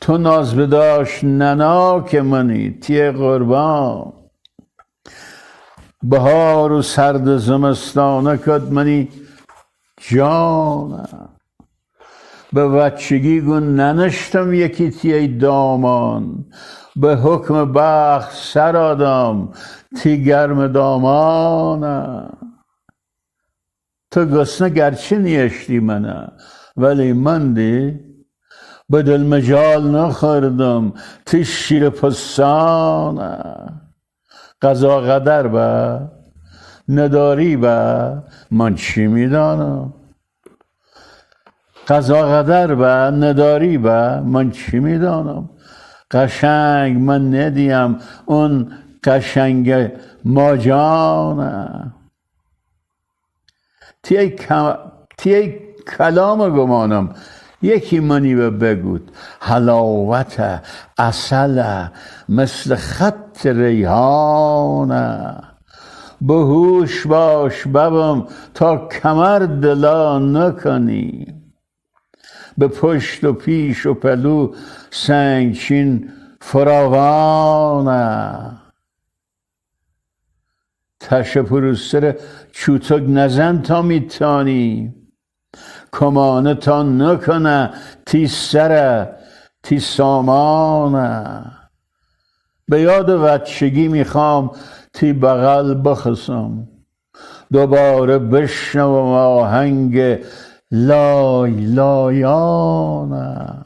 تو ناز بداشت نناک منی تی قربان. بهار و سرد زمستانه کد منی جانم. به بچگی گون ننشتم یکی تی دامان. به حکم بخت سر آدم تی گرم دامانم. تو گسنه گرچه نیشتی منه ولی من دی به دل مجال نخوردم تی شیر پستانه. قضا قدر به نداری به من چی میدانم. قضا قدر به نداری به من چی میدانم. قشنگ من ندیم اون قشنگ ما جانم. تی کلام گمانم یکی منی به بگود. حلاوت عسل مثل خط ریحانه. به هوش باش ببم تا کمر دلا نکنی. به پشت و پیش و پلو سنگچین فراوانه. تشه پروستر چوتک نزن تا میتانی. کمانه تا نکنه تی سره تی سامانه. به یاد بچگی میخوام تی بغل بخسم. دوباره بشنوم آهنگ لای لایانه.